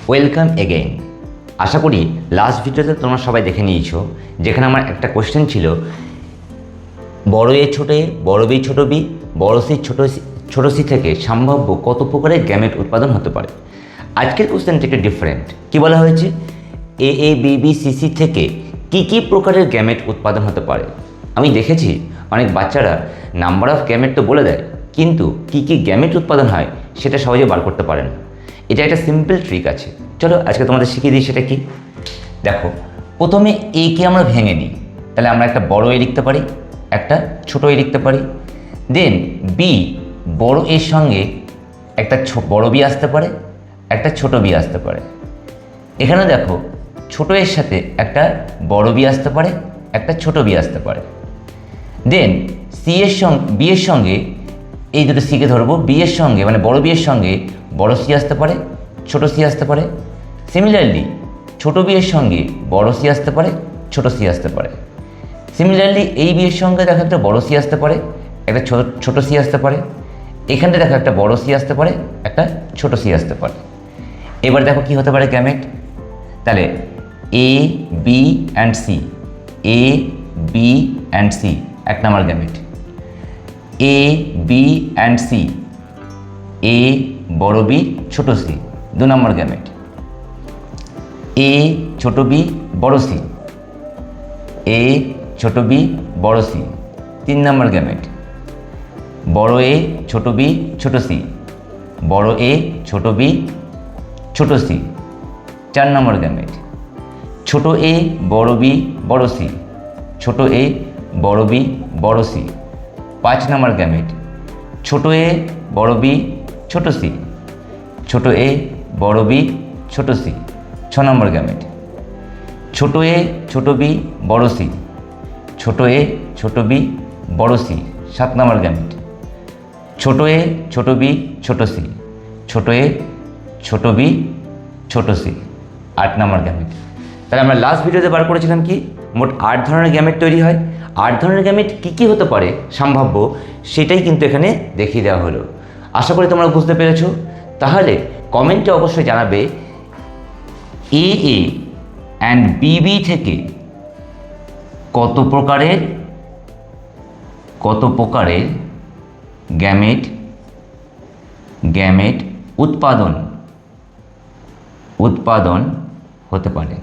Welcome again. আশা করি last ভিডিওতে তোমরা সবাই দেখে নিয়েছো, যেখানে আমার একটা কোশ্চেন ছিল বড় এ ছোট এ, বড় বি ছোট বি, বড় সি ছোট সি থেকে সম্ভাব্য কত প্রকারের গ্যামেট উৎপাদন হতে পারে। আজকের কোশ্চেনটা একটু ডিফারেন্ট। কি বলা হয়েছে, A B B C C থেকে কি প্রকারের গ্যামেট উৎপাদন হতে পারে। আমি দেখেছি অনেক বাচ্চারা নাম্বার অফ গ্যামেট তো বলে দেয়, কিন্তু কি গ্যামেট উৎপাদন হয় সেটা সহজে বার করতে পারে না। এটা একটা সিম্পল ট্রিক আছে, চলো আজকে তোমাদের শিখিয়ে দিই সেটা কি। দেখো, প্রথমে এ কে আমরা ভেঙে নিই, তাহলে আমরা একটা বড় এ লিখতে পারি, একটা ছোট এ লিখতে পারি। দেন বি, বড় এর সঙ্গে একটা বড় বি আসতে পারে, একটা ছোট বি আসতে পারে। এখানে দেখো, ছোট এর সাথে একটা বড় বি আসতে পারে, একটা ছোট বি আসতে পারে। দেন সি এর সঙ্গে বি এর সঙ্গে, এই দুটো সিকে ধরবো, বি এর সঙ্গে মানে বড় বি এর সঙ্গে বড় সি আসতে পারে, ছোট সি আসতে পারে। সিমিলারলি ছোট বি এর সঙ্গে বড় সি আসতে পারে, ছোট সি আসতে পারে। সিমিলারলি এই বি এর সঙ্গে দেখো একটা বড় সি আসতে পারে, একটা ছোট সি আসতে পারে। এখানে দেখো একটা বড় সি আসতে পারে, একটা ছোট সি আসতে পারে। এবার দেখো কি হতে পারে গ্যামেট। তাহলে A B and C, A B and C এক number gamete. A B and C, A বড় বি ছোট সি দু নম্বর গ্যামেট। এ ছোট বি বড় সি, এ ছোট বি বড় সি তিন নম্বর গ্যামেট। বড় এ ছোট বি ছোট সি, বড় এ ছোট বি ছোট সি চার নম্বর গ্যামেট। ছোট এ বড় বি বড় সি, ছোট এ বড় বি বড় সি পাঁচ নম্বর গ্যামেট। ছোট এ বড় বি ছোট সি, ছোট এ বড় বি ছোট সি ছ নম্বর গ্যামেট। ছোট এ ছোট বি বড় সি, ছোট এ ছোট বি বড় সি সাত নম্বর গ্যামেট। ছোট এ ছোট বি ছোট সি, ছোট এ ছোট বি ছোট সি আট নম্বর গ্যামেট। তাহলে আমরা লাস্ট ভিডিওতে বার করেছিলাম কি মোট 8 ধরনের গ্যামেট তৈরি হয়। 8 ধরনের গ্যামেট কী হতে পারে সম্ভাব্য, সেটাই কিন্তু এখানে দেখিয়ে দেওয়া হলো। আশা করি তোমরা বুঝতে পেরেছো। তাহলে কমেন্টে অবশ্যই জানাবে এ অ্যান্ড বি থেকে কত প্রকারের গ্যামেট উৎপাদন হতে পারে।